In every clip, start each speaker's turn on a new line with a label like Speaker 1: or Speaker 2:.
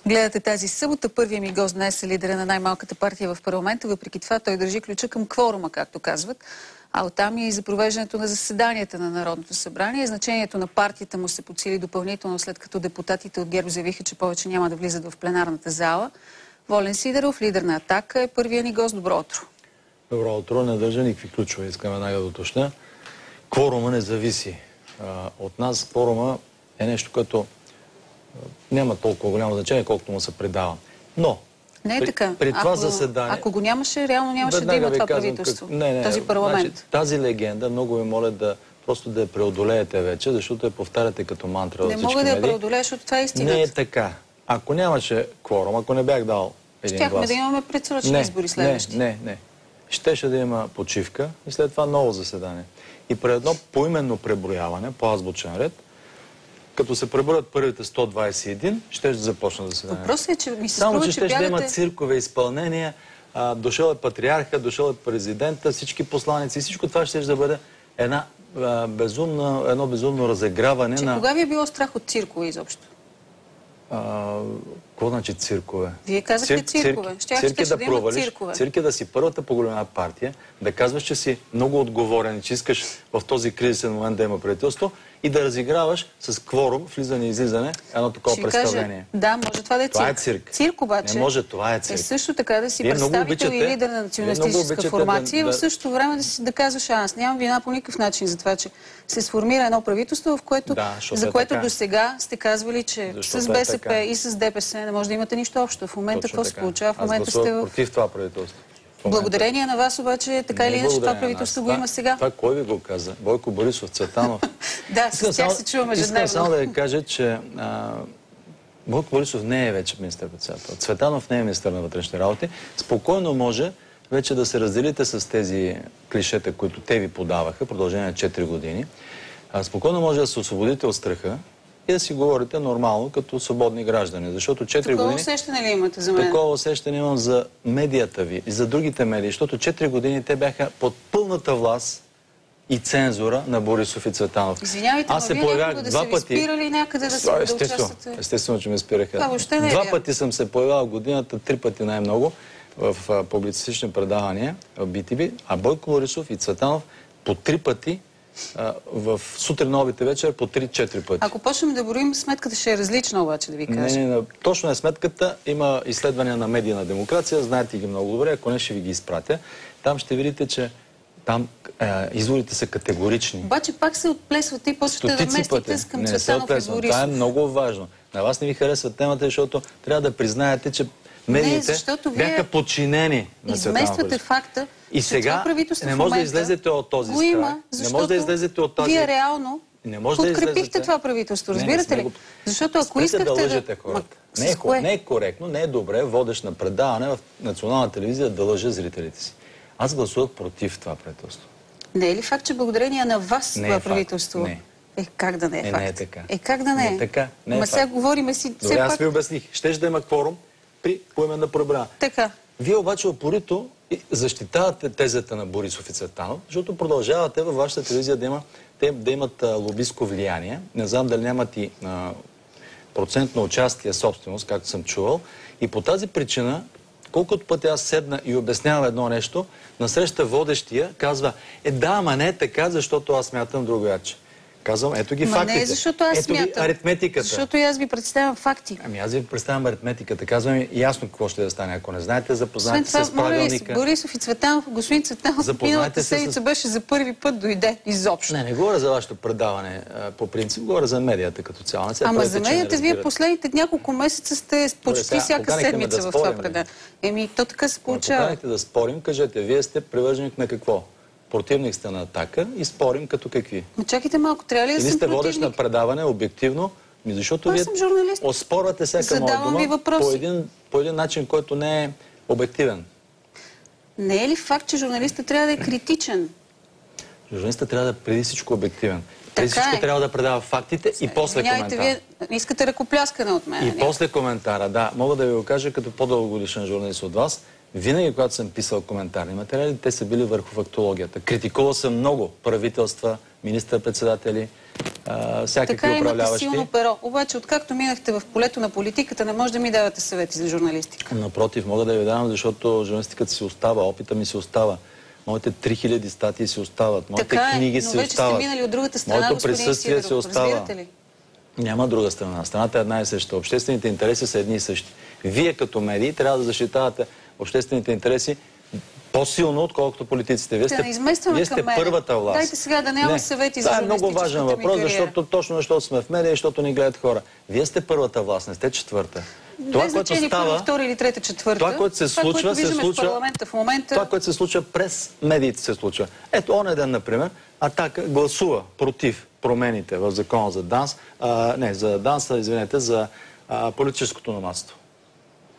Speaker 1: Гледате тази събота. Първият ми гост днес е лидера на най-малката партия в парламента. Въпреки това той държи ключа към кворума, както казват. А оттам и за провеждането на заседанията на Народното събрание. Значението на партията му се подсили допълнително, след като депутатите от ГЕРБ заявиха, че повече няма да влизат в пленарната зала. Волен Сидеров, лидер на Атака, е първият ни гост. Добро утро.
Speaker 2: Добро утро. Не държа никакви ключове. Искам веднага да уточня. Кворума не зависи от нас. Кворума е нещо, което няма толкова голямо значение, колкото му се предава. Но
Speaker 1: не е така.
Speaker 2: При това заседание...
Speaker 1: Ако го нямаше, реално нямаше да има това правителство. Този парламент.
Speaker 2: Значи, тази легенда, много ви моля просто да я преодолеете вече, защото я повтаряте като мантра от всички медии.
Speaker 1: Не мога да я преодолея, защото това е истината.
Speaker 2: Не е така. Ако нямаше кворум, ако не бях дал един глас...
Speaker 1: Щяхме да имаме предсрочни избори следващи.
Speaker 2: Не. Щеше да има почивка и след това ново заседание. И при едно поименно преброяване, по азбучен ред, като се преброят първите 121, ще започна заседание.
Speaker 1: Въпросът е, че ми се
Speaker 2: само,
Speaker 1: струва,
Speaker 2: че ще
Speaker 1: бягате...
Speaker 2: да има циркове изпълнения, дошъл е патриарха, дошъл е президента, всички посланици, всичко това ще да бъде едно безумно разиграване на...
Speaker 1: Кога ви е било страх от циркове изобщо?
Speaker 2: Какво значи циркове?
Speaker 1: Вие казахте циркове.
Speaker 2: Цирк е да провалиш, цирк е да си първата по голема партия, да казваш, че си много отговорен, че искаш в този кризисен момент да има правителство и да разиграваш с кворум, влизане и излизане, едно такова представление.
Speaker 1: Да, може това да е цирк.
Speaker 2: Това е цирк.
Speaker 1: Цирк обаче
Speaker 2: не може, това е цирк.
Speaker 1: Е също така да си представител и лидер на националистическа формация и в същото време да казваш, аз нямам вина по никакъв начин за това, че се сформира едно правителство, за което до сега сте казвали, че с БСП и с ДПС не може да имате нищо общо. В момента какво се получава? В момента сте
Speaker 2: против това правителство.
Speaker 1: Благодарение на вас обаче, така или иначе, това правителство го има сега.
Speaker 2: Това кой ви го каза? Бойко Борисов, Цветанов.
Speaker 1: Да, с тях се чуваме ежедневно.
Speaker 2: Искам само да ви кажа, че Бойко Борисов не е вече министър-председател. Цветанов не е министър на вътрешни работи. Спокойно може вече да се разделите с тези клишета, които те ви подаваха в продължение на 4 години. Спокойно може да се освободите от страха и да си говорите нормално, като свободни граждани. Защото 4 години...
Speaker 1: Такова усещане ли имате за мен?
Speaker 2: Такова усещане имам за медията ви и за другите медии, защото 4 години те бяха под пълната власт и цензура на Борисов и Цветанов.
Speaker 1: Извинявайте, но вие някога да се ви спирали някъде да участвате?
Speaker 2: Естествено, че ме спираха. Два пъти съм се появявал в годината, 3 пъти най-много в публицистични предавания в BTV, а Бойко Борисов и Цветанов по 3 пъти в сутрин, обед и вечер по 3-4 пъти.
Speaker 1: Ако почнем да броим, сметката ще е различна обаче, да ви кажа.
Speaker 2: Не, точно е сметката. Има изследвания на медийна демокрация, знаете ги много добре, ако не ще ви ги изпратя. Там ще видите, че там изводите са категорични.
Speaker 1: Обаче пак се отплесвате и почвате да местите към Цветанов и Борисов.
Speaker 2: Това е много важно. На вас не ви харесва темата, защото трябва да признаете, че медиите бяха подчинени на Цветанов.
Speaker 1: Измествате факта,
Speaker 2: и сега не може да излезете от този страх. Не може да излезете от тази...
Speaker 1: Вие реално подкрепихте това правителство, разбирате ли? Защото ако искахте
Speaker 2: да лъжете хората. Не е коректно, не е добре водещ на предаване в национална телевизия да лъже зрителите си. Аз гласувах против това правителство.
Speaker 1: Не е ли факт, че благодарение на вас това правителство?
Speaker 2: Не.
Speaker 1: Как да не е факт?
Speaker 2: Не е така.
Speaker 1: Как да не е?
Speaker 2: Така.
Speaker 1: Ама сега говориме си...
Speaker 2: Добре, аз ви обясних. Щеше да има кворум при поименна преброяване.
Speaker 1: Така.
Speaker 2: Вие обаче опорито защитавате тезата на Борисов и Цветанов, защото продължавате във вашата телевизия да имат лобистко влияние. Не знам дали нямат и процентно участие, собственост, както съм чувал. И по тази причина, колкото пъти аз седна и обяснявам едно нещо, насреща водещия казва, да, ама не е така, защото аз смятам другояче. Казвам, ето ги фактите.
Speaker 1: Не, защото аз смятам.
Speaker 2: Аритметиката.
Speaker 1: Защото и аз ви представям факти.
Speaker 2: Ами аз ви представям аритметиката. Казвам ясно какво ще да стане. Ако не знаете, запознайте се с правилника.
Speaker 1: Борисов и Цветанов, господин Цветанов, миналата седмица беше за първи път дойде изобщо.
Speaker 2: Не говоря за вашето предаване по принцип, говоря за медията като цяло.
Speaker 1: Ама за медията вие последните няколко месеца сте почти всяка седмица в това предаване. То така се получава.
Speaker 2: Поканете да спорим, кажете, вие сте привърженик на какво? Противник сте на Атака и спорим като какви.
Speaker 1: Но чакайте малко, трябва ли да съм
Speaker 2: противник? Или сте водещ на предаване, обективно, защото вие оспорвате всяка моя дума по един начин, който не е обективен.
Speaker 1: Не е ли факт, че журналистът трябва да е критичен?
Speaker 2: Журналистът трябва да е преди всичко обективен. Преди всичко трябва да предава фактите и после коментар.
Speaker 1: Вие искате ръкопляскане от мен.
Speaker 2: И после коментара, да. Мога да ви го кажа като по-дългогодишен журналист от вас. Винаги, когато съм писал коментарни материали, те са били върху фактологията. Критикувал съм много правителства, министър-председатели, всякакви управляващи.
Speaker 1: Така имате силно перо. Обаче, откакто минахте в полето на политиката, не може да ми давате съвети за журналистика.
Speaker 2: Напротив, мога да ви давам, защото журналистиката си остава, опита ми си остава. Моите 3000 статии си остават, моите книги си остават.
Speaker 1: Но вече сте минали от другата страна,
Speaker 2: моето присъствие си остава.
Speaker 1: Разбирате ли?
Speaker 2: Няма друга страна. Страната е една и съща. Обществените интереси са едни и същи. Вие като медии трябва да защитавате обществените интереси по-силно, отколкото политиците. Вие сте първата власт.
Speaker 1: Дайте сега да няма съвети за журналистическата ми кариера.
Speaker 2: Това е много важен въпрос, защото сме в медия, защото ни гледат хора. Вие сте първата власт, не сте четвърта.
Speaker 1: Това, което става, втора или трета, четвърта.
Speaker 2: Това, което се случва,
Speaker 1: в парламента в момента.
Speaker 2: Това, което се случва през медиите, се случва. Ето, оня ден, например, Атака гласува против промените в закона за ДАНС, за политическото номадство.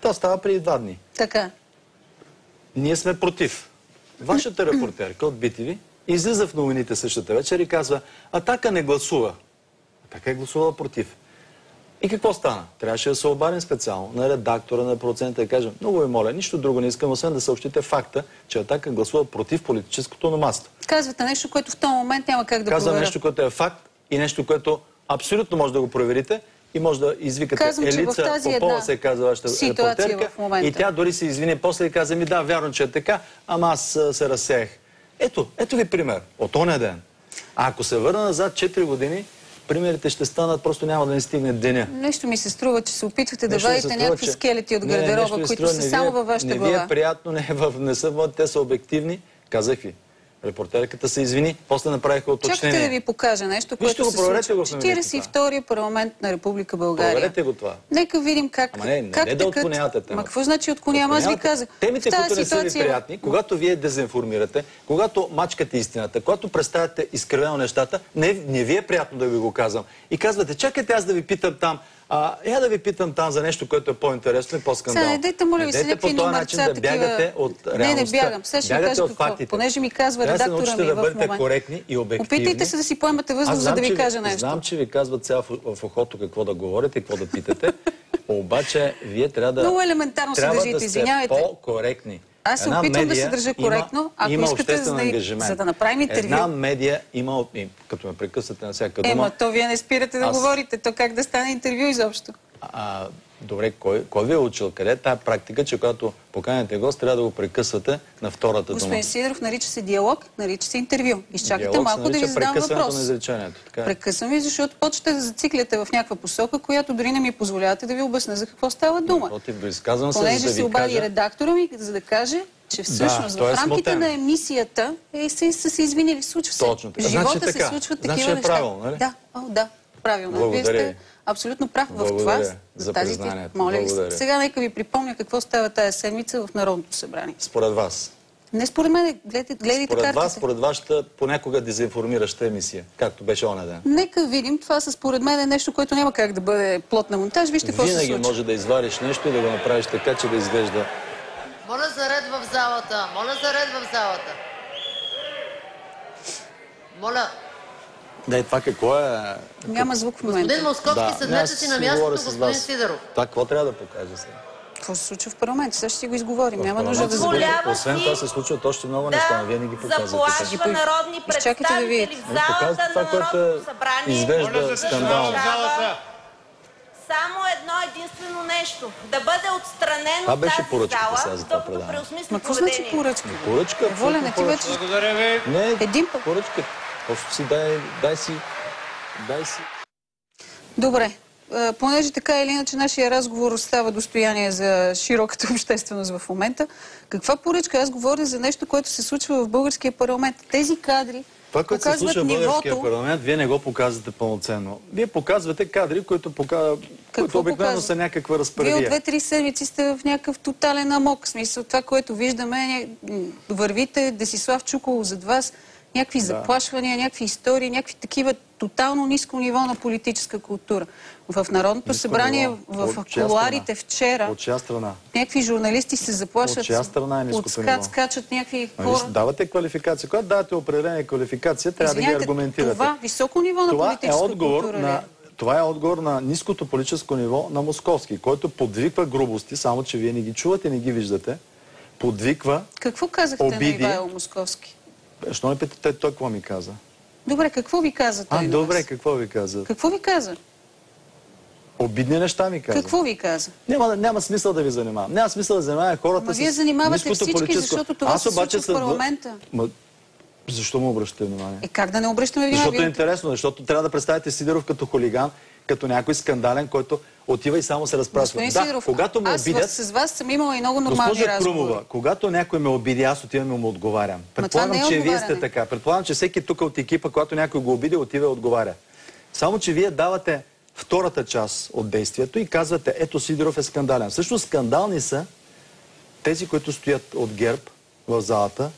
Speaker 2: Това става преди 2 дни.
Speaker 1: Така.
Speaker 2: Ние сме против. Вашата репортерка от BTV излиза в новините същата вечер и казва: Атака не гласува. Атака е гласувала против. И какво стана? Трябваше да се обадим специално на редактора, на продуцента и кажем: много ви моля, нищо друго не искам, освен да съобщите факта, че Атака гласува против политическото номадство.
Speaker 1: Казвате нещо, което в този момент няма как да проверя.
Speaker 2: Казвам нещо, което е факт и нещо, което абсолютно може да го проверите и може да извикате. Елица Попова се казва вашата репортерка и тя дори се извини после и каза: да, вярно, че е така, ама аз се разсеях. Ето ви пример от оня ден. А ако се върна назад 4 години, примерите ще станат, просто няма да не стигне деня.
Speaker 1: Нещо ми се струва, че се опитвате да вадите някакви скелети от гардероба, които са само във вашата глава.
Speaker 2: Не ви е приятно, не са, те са обективни. Казах ви. Репортерката се извини, после направиха уточнение.
Speaker 1: Чакайте да ви покажа нещо, което се случва. 42-и парламент на Република България.
Speaker 2: Проверете го това.
Speaker 1: Нека видим как...
Speaker 2: не да отклонявате темата.
Speaker 1: Какво значи отклонявам? Аз ви казах.
Speaker 2: Темите, които не са ви приятни, когато вие дезинформирате, когато мачкате истината, когато представяте изкривено нещата, не ви е приятно да ви го казвам. И казвате: чакайте, аз да ви питам там. Я да ви питам там за нещо, което е по-интересно и по-скандално.
Speaker 1: Не дайте, моля ви се, някакви номерца,
Speaker 2: да бягате от реалността.
Speaker 1: Не бягам. Сега ще ви кажа какво. Понеже ми казва редактора ми в момента.
Speaker 2: Коректни и обективни.
Speaker 1: Опитайте се да си поемате въздух, за да ви кажа нещо.
Speaker 2: Знам, че ви казват сега в ухото какво да говорите и какво да питате, обаче вие трябва да...
Speaker 1: Много елементарно се държите, извинявайте.
Speaker 2: По-коректни.
Speaker 1: Аз се опитвам да се държа коректно, ако искате, за да направим интервю.
Speaker 2: Една медия има, като ме прекъсвате на всяка дума...
Speaker 1: то вие не спирате да говорите. То как да стане интервю изобщо?
Speaker 2: Добре, кой ви е учил? Къде е тая практика, че когато поканяте гост, трябва да го прекъсвате на втората дума?
Speaker 1: Господин Сидеров, нарича се диалог, нарича се интервю. Изчакайте малко да ви задам въпрос. Прекъсвам ви, защото почвате да зацикляте в някаква посока, която дори не ми позволявате да ви обясня за какво става дума. Понеже се обади редактора ми, за да каже, че всъщност в рамките на емисията са се извинили. Случва се. В живота се случват такива неща.
Speaker 2: Правилно, нали?
Speaker 1: Да, правилно. Вие сте абсолютно прав в това.
Speaker 2: За тази
Speaker 1: моля ви. Сега нека ви припомня какво става тая седмица в Народното събрание.
Speaker 2: Според вас?
Speaker 1: Не според мен, гледайте картите.
Speaker 2: Според вашата понякога дезинформираща емисия, както беше оня ден.
Speaker 1: Нека видим. Това според мен е нещо, което няма как да бъде плод на монтаж. Вижте какво се случва.
Speaker 2: Винаги може да извариш нещо и да го направиш така, че да изглежда...
Speaker 3: Моля за ред в залата. Моля за ред в залата. Моля.
Speaker 2: Да, това какво е?
Speaker 1: Няма звук в момента.
Speaker 3: Господин Московски, седнете си на мястото, господин Сидеров.
Speaker 2: Това какво трябва да покаже сега?
Speaker 1: Какво се случва в парламента? Сега ще си го изговорим. Няма нужда да забравим.
Speaker 2: Освен това се случват още много неща, но вие не ги показвате.
Speaker 4: Заплашва народни представители в залата на Народното събрание.
Speaker 2: Извежда скандал.
Speaker 4: Само едно единствено нещо. Да бъде отстранено
Speaker 2: това беше
Speaker 4: тази зала,
Speaker 2: докато
Speaker 4: преосмисли
Speaker 1: какво значи поръчка?
Speaker 2: Поръчка?
Speaker 1: Воля, не ти вече...
Speaker 2: Благодаря ви. Не,
Speaker 1: един път.
Speaker 2: Поръчка. Просто си дай си.
Speaker 1: Добре. Понеже така или иначе нашия разговор става достояние за широката общественост в момента, каква поръчка? Аз говоря за нещо, което се случва в българския парламент. Тези кадри
Speaker 2: това, което се случва в българския парламент, вие не го показвате пълноценно. Вие показвате кадри, които обикновено са някаква разправия.
Speaker 1: Вие от 2-3 седмици сте в някакъв тотален амок. В смисъл, това, което виждаме, вървите Десислав Чуколов зад вас, някакви заплашвания, някакви истории, някакви такива тотално ниско ниво на политическа култура. В Народното събрание, в кулоарите вчера,
Speaker 2: от чия страна?
Speaker 1: Някакви журналисти се заплашват,
Speaker 2: от чия страна е ниското ниво?
Speaker 1: скачат някакви хора.
Speaker 2: Давате квалификация. Когато давате определена квалификация, трябва да ги аргументирате.
Speaker 1: Това високо ниво на политическа култура.
Speaker 2: Това е отговор на ниското политическо ниво на Московски, който подвиква грубости, само че вие не ги чувате, не ги виждате. подвиква
Speaker 1: Какво казахте
Speaker 2: обиди.
Speaker 1: на Ивайло Московски?
Speaker 2: Защо не питате той какво ми каза?
Speaker 1: Добре, какво ви каза той на
Speaker 2: Добре,
Speaker 1: вас?
Speaker 2: какво ви каза?
Speaker 1: Какво ви каза?
Speaker 2: Обидни неща ми каза.
Speaker 1: Какво ви каза?
Speaker 2: Няма смисъл да ви занимавам. Няма смисъл да занимаваме хората
Speaker 1: Ама
Speaker 2: с
Speaker 1: вие занимавате
Speaker 2: ниското
Speaker 1: всички,
Speaker 2: политическо.
Speaker 1: защото това
Speaker 2: Аз
Speaker 1: се
Speaker 2: обаче
Speaker 1: случва в парламента.
Speaker 2: Защо му обръщате внимание?
Speaker 1: Как да не обръщаме внимание?
Speaker 2: Защото е интересно, защото трябва да представите Сидеров като хулиган, като някой скандален, който отива и само се разпрашва.
Speaker 1: Господин Сидеров,
Speaker 2: когато ме обидят...
Speaker 1: с вас съм имала и много нормални
Speaker 2: Госпожа
Speaker 1: разговори.
Speaker 2: Крумова, когато някой ме обиди, аз отивам и му отговарям. Предполагам,
Speaker 1: не е
Speaker 2: че вие
Speaker 1: отговаряне.
Speaker 2: сте така. Предполагам, че всеки тук от екипа, когато някой го обиди, отива и отговаря. Само, че вие давате втората част от действието и казвате, ето Сидеров е скандален. Всъщност скандални са тези, които стоят от ГЕРБ в залата.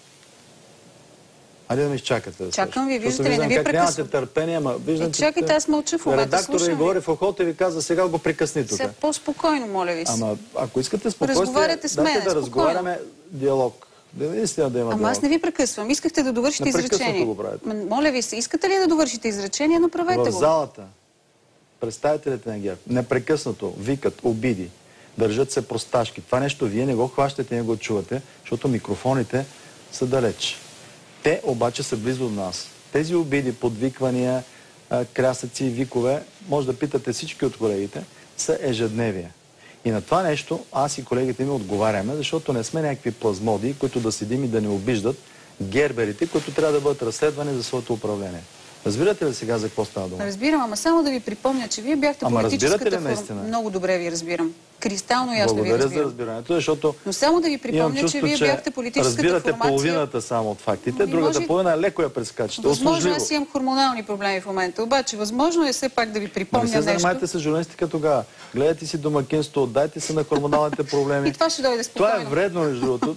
Speaker 2: Айде да ме изчакате.
Speaker 1: Чакам ви, виждате ли, не ви
Speaker 2: как
Speaker 1: прекъсвам.
Speaker 2: нямате търпение, ама виждам,
Speaker 1: Чакайте, аз мълча в момента,
Speaker 2: редактора ви
Speaker 1: слушам ви.
Speaker 2: говори в ухото и ви казва, сега го прекъсни тук.
Speaker 1: Сега по-спокойно, моля ви се.
Speaker 2: Ама ако искате спокойствие,
Speaker 1: Разговаряте с
Speaker 2: дайте
Speaker 1: мен,
Speaker 2: да
Speaker 1: спокойно.
Speaker 2: разговаряме диалог. Наистина да има
Speaker 1: Ама
Speaker 2: диалог.
Speaker 1: аз не ви прекъсвам. Искахте да довършите
Speaker 2: Непрекъснато
Speaker 1: изречение.
Speaker 2: го правите.
Speaker 1: Моля ви се, искате ли да довършите изречение, направете
Speaker 2: В
Speaker 1: го.
Speaker 2: залата представителите на ГЕРБ непрекъснато викат обиди, държат се просташки. Това нещо вие не го хващате, не го чувате, защото микрофоните са далеч. Те обаче са близо до нас. Тези обиди, подвиквания, крясъци и викове, може да питате всички от колегите, са ежедневие. И на това нещо аз и колегите ми отговаряме, защото не сме някакви плазмоди, които да седим и да не обиждат герберите, които трябва да бъдат разследвани за своето управление. Разбирате ли сега за какво става дума?
Speaker 1: Разбирам, ама само да ви припомня, че вие бяхте
Speaker 2: Ама
Speaker 1: политическата
Speaker 2: разбирате ли
Speaker 1: форма.
Speaker 2: наистина?
Speaker 1: Много добре ви разбирам. Кристално ясно ви
Speaker 2: Благодаря за
Speaker 1: разбирам.
Speaker 2: разбирането, защото
Speaker 1: Но само да ви
Speaker 2: имам
Speaker 1: припомня, че
Speaker 2: чувство,
Speaker 1: вие бяхте политическата
Speaker 2: разбирате
Speaker 1: формация.
Speaker 2: половината само от фактите,
Speaker 1: Ами,
Speaker 2: другата
Speaker 1: може-
Speaker 2: половина леко я прескачате.
Speaker 1: Възможно,
Speaker 2: Услужливо.
Speaker 1: аз имам хормонални проблеми в момента. Обаче, възможно е все пак да ви
Speaker 2: Не
Speaker 1: припомня
Speaker 2: се
Speaker 1: нещо.
Speaker 2: занимайте с журналистика тогава. Гледайте си домакинство, отдайте се на хормоналните проблеми.
Speaker 1: И това ще дойде
Speaker 2: Това
Speaker 1: спокойно.
Speaker 2: е вредно, между другото.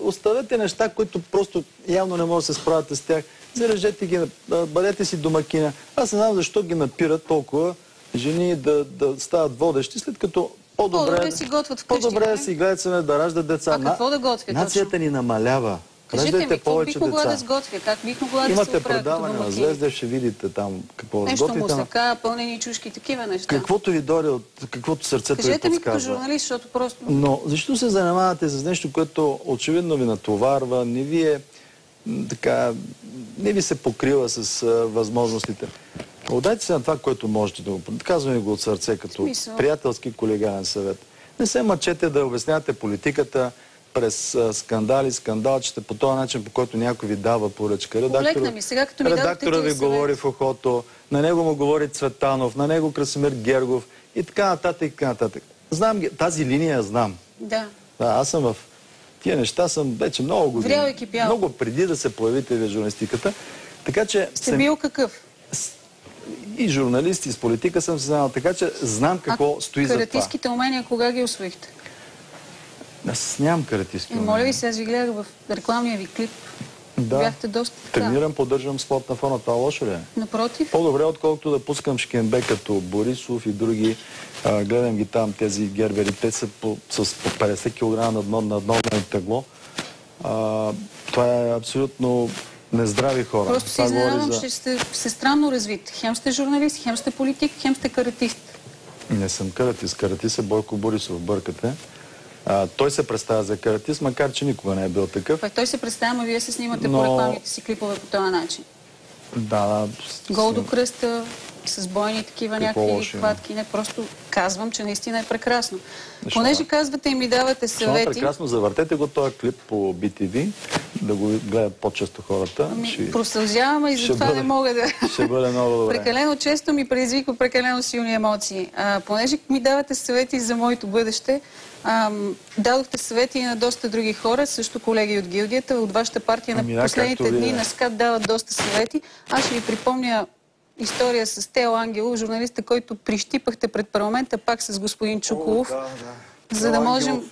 Speaker 2: Оставете неща, които просто явно не може да се справяте с тях. Зарежете ги, бъдете си домакина. Аз не знам защо ги напират толкова жени да стават водещи, след като
Speaker 1: По-добре си готвят вкъщи,
Speaker 2: По-добре да
Speaker 1: нали?
Speaker 2: си гледат сами, да раждат деца.
Speaker 1: А какво да готвят
Speaker 2: Нацията ни намалява.
Speaker 1: Кажете ми,
Speaker 2: Раждайте
Speaker 1: какво
Speaker 2: повече
Speaker 1: бих могла
Speaker 2: деца.
Speaker 1: да сготвя? Как бих могла да се
Speaker 2: Имате
Speaker 1: оправя като
Speaker 2: предаване на
Speaker 1: домакин?
Speaker 2: Звезда, ще видите там какво
Speaker 1: Нещо
Speaker 2: сготвите.
Speaker 1: мусака, пълнени чушки, такива неща.
Speaker 2: Каквото ви дойде от каквото сърцето ви
Speaker 1: Кажете ми като
Speaker 2: подсказва.
Speaker 1: журналист, защото просто...
Speaker 2: Но защо се занимавате с нещо, което очевидно ви натоварва, не ви се покрива с възможностите? Отдайте се на това, което можете да го... Казвам ви го от сърце, като
Speaker 1: Смисъл?
Speaker 2: приятелски колегиален съвет. Не се мъчете да обяснявате политиката през скандалчета по този начин, по който някой ви дава поръчка.
Speaker 1: Полекна ми сега, като ми дадохте
Speaker 2: Редактора ви
Speaker 1: този съвет.
Speaker 2: говори в ухото, на него му говори Цветанов, на него Красимир Гергов и така нататък, и така нататък. Знам ги, тази линия я знам.
Speaker 1: Да.
Speaker 2: Да, аз съм в тия неща, съм вече много години.
Speaker 1: Врял и кипял.
Speaker 2: Много преди да се появите в журналистиката. Така че
Speaker 1: Сте бил какъв?
Speaker 2: и журналист, и с политика съм се занимавал, така че знам какво стои за това.
Speaker 1: Каратистските умения кога ги освоихте?
Speaker 2: Аз нямам каратистки умения.
Speaker 1: Моля ви се, аз ви гледах в рекламния ви клип.
Speaker 2: Да.
Speaker 1: Бяхте доста така.
Speaker 2: Тренирам, поддържам спортна форма. Това лошо ли е?
Speaker 1: Напротив.
Speaker 2: По-добре, отколкото да пускам шкенбе като Борисов и други. Гледам ги там, тези гербери. Те са с по 50 кг наднормено тегло. Това е абсолютно нездрави хора.
Speaker 1: Просто се
Speaker 2: Това говори
Speaker 1: изненадам,
Speaker 2: за-
Speaker 1: че сте странно развит. Хем сте журналист, хем сте политик, хем сте каратист.
Speaker 2: Не съм каратист. Каратист е Бойко Борисов. Бъркате. Той се представя за каратист, макар че никога не е бил такъв.
Speaker 1: Той се представя, а вие се снимате
Speaker 2: Но-
Speaker 1: по рекламните си клипове по този начин.
Speaker 2: Да.
Speaker 1: Гол до кръста, с бойни такива
Speaker 2: Какво
Speaker 1: някакви
Speaker 2: лошо има?
Speaker 1: хватки. Не, просто казвам, че наистина е прекрасно. Понеже казвате и ми давате
Speaker 2: Защо е
Speaker 1: съвети,
Speaker 2: прекрасно? Завъртете го този клип по BTV, да го гледат по-често хората.
Speaker 1: продължаваме и
Speaker 2: ще
Speaker 1: затова
Speaker 2: бъде-
Speaker 1: не мога да...
Speaker 2: Ще бъде много добре.
Speaker 1: Прекалено често ми предизвиква прекалено силни емоции. Понеже ми давате съвети за моето бъдеще, дадохте съвети и на доста други хора, също колеги от гилдията, от вашата партия
Speaker 2: Ами да,
Speaker 1: на последните
Speaker 2: както вие.
Speaker 1: дни на СКАТ дават доста съвети. Аз ще ви припомня история с Тео Ангелов, журналиста, който прищипахте пред парламента, пак с господин Чуколов, за да можем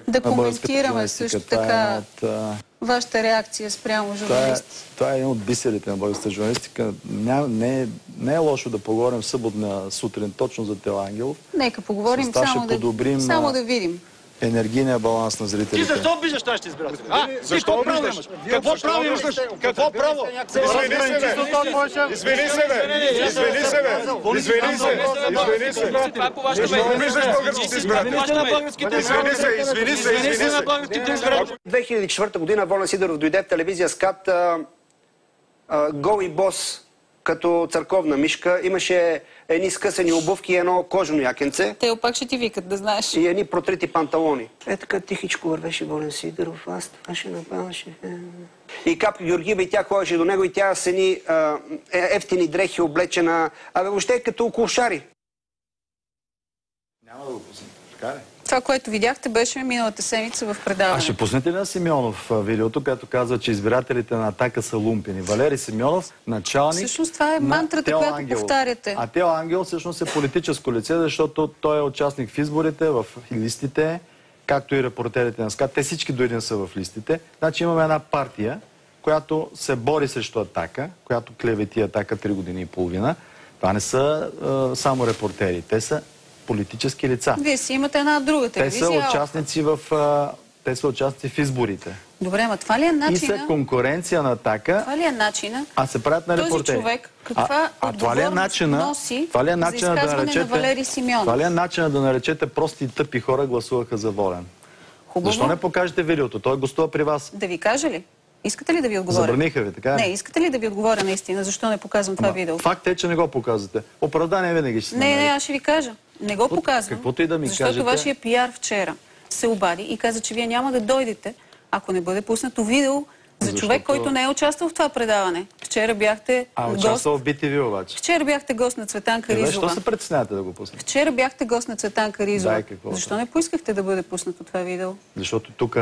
Speaker 1: да коментираме също така вашата реакция спрямо журналисти.
Speaker 2: Това е един от бисерите на българската журналистика. Не е лошо да поговорим съботна сутрин точно за Тео Ангелов.
Speaker 1: Нека поговорим,
Speaker 2: С това ще подобрим,
Speaker 1: само да видим.
Speaker 2: енергийния баланс на зрителите.
Speaker 5: Ти защо обиждаш нашите избиратели? Защо обиждаш? Какво право имаш? Какво право?
Speaker 6: Извини се, бе! Извини се, бе! Извини се, бе! Извини се! Извини се! Защо обиждаш българските избиратели? Извини се, извини се, извини се!
Speaker 7: 2004 година Волен Сидеров дойде в телевизия СКАТ гол и бос като църковна мишка. Имаше едни скъсани обувки и едно кожено якенце.
Speaker 1: Те опак ще ти викат, да знаеш.
Speaker 7: И едни протрити панталони. Така тихичко вървеше Волен Сидеров. Аз това ще направя. И Капка Георгиева и тя ходеше до него и тя с едни ефтини дрехи облечена. Въобще като клошари.
Speaker 2: Няма да го пуснем. Така ли?
Speaker 1: Това, което видяхте, беше миналата седмица в предаване.
Speaker 2: А ще пуснете ли на Симеонов видеото, което казва, че избирателите на Атака са лумпени? Валери Симеонов, началник.
Speaker 1: Всъщност това е мантрата, която повтаряте.
Speaker 2: А Тео Ангел всъщност е политическо лице, защото той е участник в изборите, в листите, както и репортерите на СКАТ. Те всички до един са в листите. Значи имаме една партия, която се бори срещу Атака, която клевети Атака 3 години и половина. Това не са само репортери, те са политически лица.
Speaker 1: Вие си имате една друга телевизия.
Speaker 2: Те са участници в изборите.
Speaker 1: Добре, ама това ли е начина?
Speaker 2: И са конкуренция на Атака.
Speaker 1: Това ли е начина?
Speaker 2: А се правят на репортери.
Speaker 1: Този човек каква отговорност носи за изказване на Валери Симеонов?
Speaker 2: Това ли е начина да наречете прости и тъпи хора гласуваха за Волен?
Speaker 1: Хубаво.
Speaker 2: Защо не покажете видеото? Той гостува при вас.
Speaker 1: Да ви кажа ли? Искате ли да ви отговоря?
Speaker 2: Забраниха ви, така?
Speaker 1: Не, искате ли да ви отговоря наистина? Защо не показвам това видео?
Speaker 2: Факт е, че не го показвате. Оправдание винаги ще се намери.
Speaker 1: Не, аз ще ви кажа. Не го показвам,
Speaker 2: каквото и да ми
Speaker 1: защото
Speaker 2: кажете...
Speaker 1: вашия пиар вчера се обади и каза, че вие няма да дойдете, ако не бъде пуснато видео за човек, който не е участвал в това предаване. Вчера бяхте гост...
Speaker 2: участвал в BTV обаче.
Speaker 1: Вчера бяхте гост на Цветанка Ризова.
Speaker 2: Защо се притеснявате да го пуснете?
Speaker 1: Вчера бяхте гост на Цветанка Ризова.
Speaker 2: какво?
Speaker 1: Защо не поискахте да бъде пуснато това видео?
Speaker 2: Защото тук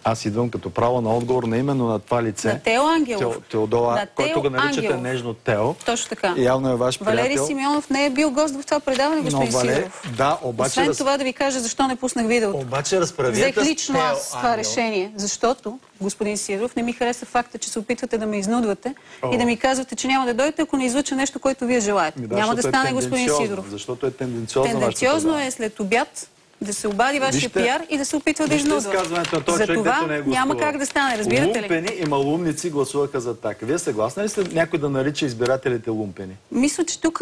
Speaker 2: аз идвам като право на отговор на именно на това лице.
Speaker 1: На Тео Ангелов.
Speaker 2: Теодола, който го наричате нежно Тео.
Speaker 1: Точно така.
Speaker 2: И явно е ваш приятел.
Speaker 1: Валери Симеонов не е бил гост в това предаване, господин Сидеров.
Speaker 2: Да, обаче...
Speaker 1: Освен това да ви кажа защо не пуснах видеото.
Speaker 2: Обаче разправете
Speaker 1: Взех лично аз това решение, защото, господин Сидеров, не ми хареса факта, че се опитвате да ме изнудвате и да ми казвате, че няма да дойдете, ако не излъча нещо, което вие желаете. Няма да стане, господин Сидеров.
Speaker 2: Защото е тенденциозно.
Speaker 1: Тенденциозно е след обяд да се обади вашия пиар и да се опитва да изнудва. За това няма как да стане, разбирате ли?
Speaker 2: Лумпени и малумници гласуваха за Атака. Вие съгласни ли сте някой да нарича избирателите лумпени?
Speaker 1: Мисля, че тук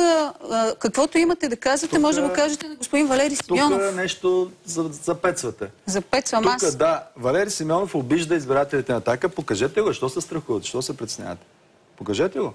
Speaker 1: каквото имате да казвате, може да го кажете на господин Валери Симеонов.
Speaker 2: Тук нещо запецвате.
Speaker 1: Запецвам аз.
Speaker 2: Тук, да, Валери Симеонов обижда избирателите на Атака. Покажете го, защо се страхувате, защо се притеснявате? Покажете го.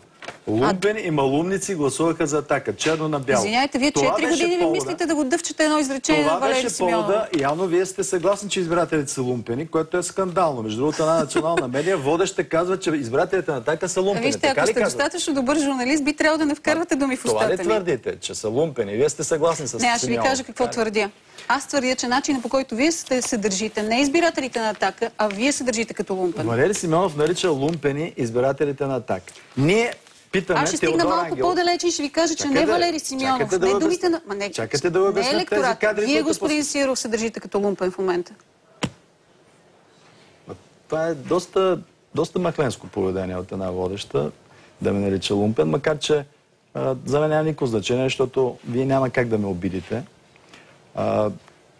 Speaker 2: Лумпени и малумници гласуваха за Атака. Черно на бяло.
Speaker 1: Извинявайте, вие 4 години ли мислите да го дъвчете едно изречение на Валери Симеонов?
Speaker 2: Това беше повода. Явно вие сте съгласни, че избирателите са лумпени, което е скандално. Между другото, една национална медия водеща казва, че избирателите на Атака са лумпени.
Speaker 1: Вижте, ако сте достатъчно добър журналист, би трябвало да не вкарвате думи в устата
Speaker 2: ми.
Speaker 1: ми.
Speaker 2: Това ли твърдите, че са лумпени? Вие сте съгласни с Симеонов?
Speaker 1: Не, аз ще ви кажа какво твърдя. Аз твърдя, че начинът, по който вие се държите, не избирателите на Атака, а вие се държите като лумпен.
Speaker 2: Валери Симеонов нарича лумпени избирателите на Атака. Ние питаме
Speaker 1: аз ще стигна малко по-далече и ще ви кажа, че не Валери Симеонов, не думите на...
Speaker 2: Чакайте да обяснят тези кадри.
Speaker 1: Вие, господин Сидеров, се държите като лумпен в момента.
Speaker 2: Това е доста махленско поведение от една водеща, да ме нарича лумпен, макар че за мен няма никакво значение, защото вие няма как да ме обидите.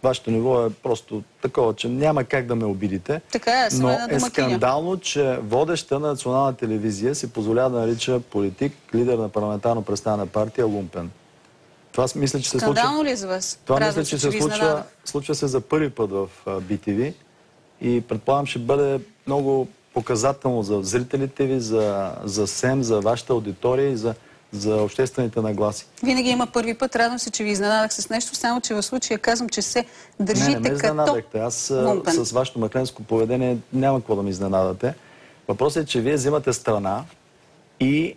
Speaker 2: Вашето ниво е просто такова, че няма как да ме обидите.
Speaker 1: Така е,
Speaker 2: но е скандално, че водеща на национална телевизия си позволява да нарича политик, лидер на парламентарно представена партия, лумпен. Това мисля, че се случва...
Speaker 1: Скандално ли е за вас?
Speaker 2: Това мисля, че се случва се за първи път в BTV и предполагам, ще бъде много показателно за зрителите ви, за СЕМ, за вашата аудитория и за обществените нагласи.
Speaker 1: Винаги има първи път. Радвам се, че ви изненадах с нещо, само че в случая казвам, че се държите като...
Speaker 2: Не ме изненадахте. Аз с вашето махленско поведение няма какво да ми изненадате. Въпросът е, че вие взимате страна и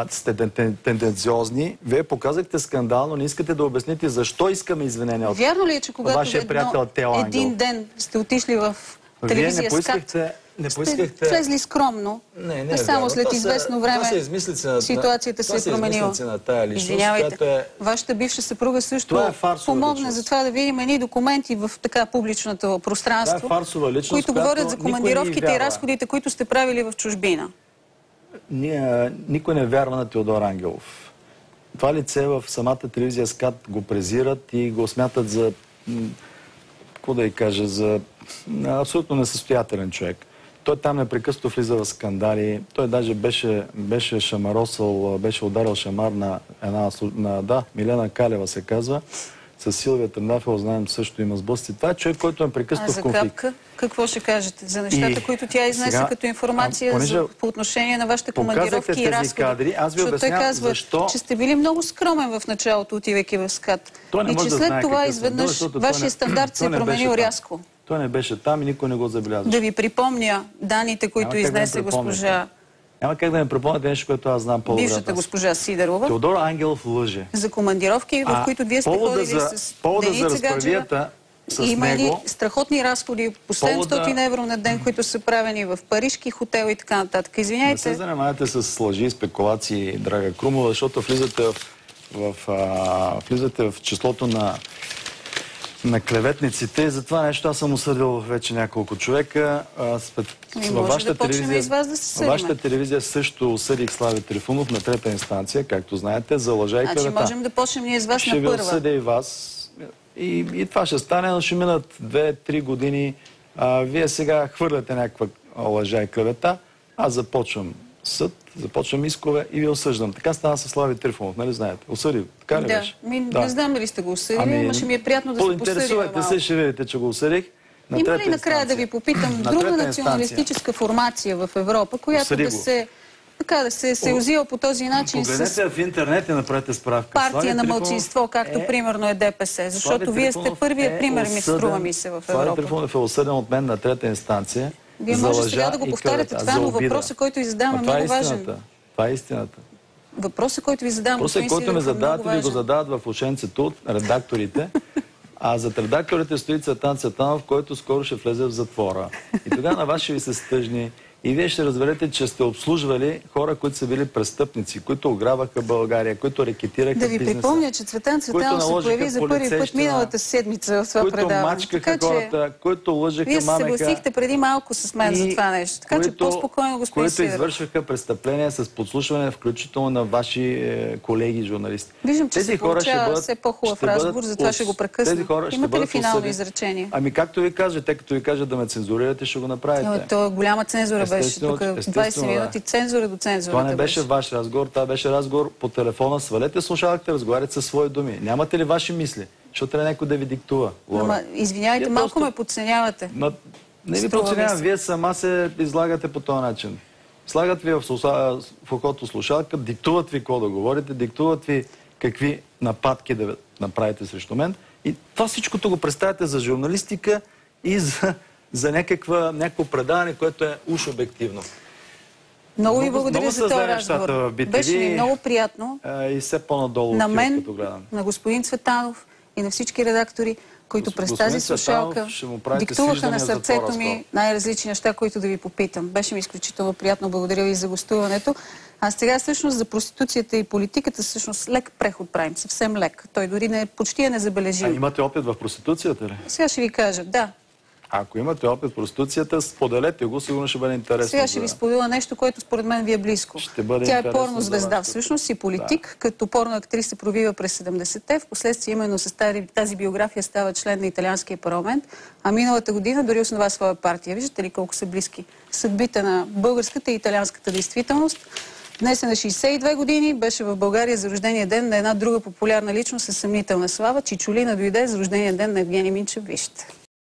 Speaker 2: сте тенденциозни. Вие показахте скандално, не искате да обясните защо искаме извинения от
Speaker 1: Вярно ли е, че когато един ден сте отишли в телевизия СКАТ,
Speaker 2: не поискахте...
Speaker 1: влезли скромно,
Speaker 2: не
Speaker 1: само след известно време ситуацията се е променила. Извинявайте, вашата бивша съпруга също помогна за това да видим едни документи в така публичното пространство, които говорят за командировките и разходите, които сте правили в чужбина.
Speaker 2: Никой не вярва на Теодор Ангелов. Това лице в самата телевизия СКАТ го презират и го смятат за какво да й кажа, за абсолютно несъстоятелен човек. Той там непрекъснато влиза в скандали. Той даже беше шамаросал, беше ударил шамар на Милена Калева се казва. С Силвия Трендафил, знаем, също има сблъсъци. Това е човек, който е непрекъснато в конфликт.
Speaker 1: А за Капка, какво ще кажете? За нещата, които тя изнесе като информация по отношение на вашите командировки и разходи?
Speaker 2: Кадри, аз ви
Speaker 1: той казва,
Speaker 2: защо...
Speaker 1: че сте били много скромен в началото, отивайки в СКАТ.
Speaker 2: И
Speaker 1: че след това изведнъж вашия стандарт се е променил рязко.
Speaker 2: Той не беше там и никой не го забелязва.
Speaker 1: Да ви припомня данните, които изнесе госпожа...
Speaker 2: Няма как да ми припомняте нещо, което аз знам по-добре.
Speaker 1: Бившата госпожа Сидерова.
Speaker 2: Теодор Ангелов лъже.
Speaker 1: За командировки, в които вие сте ходили с Деница Гаджева. Има ли страхотни разходи по 700 евро на ден, които са правени в парижки хотел и така нататък? Извиняйте.
Speaker 2: Не се занимавате с лъжи и спекулации, драга Крумова, защото влизате в числото на клеветниците. За това нещо аз съм осъдил вече няколко човека. Във вашата телевизия също осъдих Слави Трифунов на 3-та инстанция, както знаете, за лъжа и клевета.
Speaker 1: Значи можем да почнем ние с вас на
Speaker 2: Ще
Speaker 1: първа.
Speaker 2: ви осъдя и вас. И това ще стане, но ще минат 2-3 години. Вие сега хвърляте някаква лъжа и клевета. Аз започвам съд, започвам искове и ви осъждам. Така стана с Слави Трифунов, нали знаете? Осъдил. Така ли беше?
Speaker 1: Не знам дали сте го осъдили, но ще ми е приятно да се посъдим малко.
Speaker 2: Интересувайте се, ще видите, че го осъдих.
Speaker 1: Има ли накрая да ви попитам друга националистическа формация в Европа, която да се узива по този начин
Speaker 2: погледнете в интернет и направете справка.
Speaker 1: Партия на малцинство, както примерно е ДПС. Защото вие сте първия пример, ми струва ми се в Европа.
Speaker 2: Слави Трифунов е осъден от мен на 3-та инстанция.
Speaker 1: Вие може сега да го повтаряте това, но въпросът, който ви задавам, е много важен.
Speaker 2: Това е истината.
Speaker 1: Въпросът, който ви задавам,
Speaker 2: въпросът, който ме задавате, ви го задават в ушенцето от редакторите. А зад редакторите стои Цветан Цветанов, който скоро ще влезе в затвора. И тогава на вас ще ви се стъжни. И вие ще разберете, че сте обслужвали хора, които са били престъпници, които ограбаха България, които рекетираха бизнеса.
Speaker 1: Да ви припомня, че Цветан Цветанов се появи за първи път миналата седмица в това предаване.
Speaker 2: Които мачкаха хората, които лъжеха
Speaker 1: мамеха.
Speaker 2: Вие се
Speaker 1: съгласихте преди малко с мен за това нещо. Така че по-спокойно, господин Сидеров.
Speaker 2: Които извършваха престъпления с подслушване, включително на ваши колеги журналисти.
Speaker 1: Виждам, че се получава все по-хубав разговор, затова ще го прекъсна. Имате ли финално изречение?
Speaker 2: Ами както ви кажа, те като ви кажат да ме цензурирате, ще го направите.
Speaker 1: То е голяма цензура беше. Тук 20 минути цензура до цензурата.
Speaker 2: Това не беше ваш разговор, това беше разговор по телефона. Свалете слушалките, разговаряте със свои думи. Нямате ли ваши мисли? Защото трябва някой да ви диктува.
Speaker 1: Извинявайте, малко ме подценявате.
Speaker 2: Не ви подценявам, вие сама се излагате по този начин. Слагат ви в ухото слушалка, диктуват ви какво да говорите, диктуват ви какви нападки да направите срещу мен. И това всичкото го представяте за журналистика и за някакво предаване, което е уж обективно.
Speaker 1: Много ви благодаря за този разговор. Беше ми много приятно.
Speaker 2: И все по-надолу
Speaker 1: на мен, на господин Цветанов и на всички редактори, които през тази слушалка диктуваха на сърцето ми най-различни неща, които да ви попитам. Беше ми изключително приятно. Благодаря ви за гостуването. А сега всъщност за проституцията и политиката всъщност лек преход правим. Съвсем лек. Той дори почти е незабележим.
Speaker 2: А имате опит в проституцията ли?
Speaker 1: Сега ще ви кажа, да.
Speaker 2: Ако имате опит в проституцията, споделете го, сигурно ще бъде интересно.
Speaker 1: Сега ще ви споделя нещо, което според мен ви е близко. Тя е порнозвезда всъщност и политик, като порноактриса се провива през 70-те. Впоследствие именно с тази биография става член на италианския парламент, а миналата година дори основа своя партия. Виждате ли колко са близки съдбите на българската и италианската действителност? Днес е на 62 години, беше в България за рождения ден на една друга популярна личност със съмнителна слава. Чичолина дойде за рождения ден на Евгений Минчев. Вижте.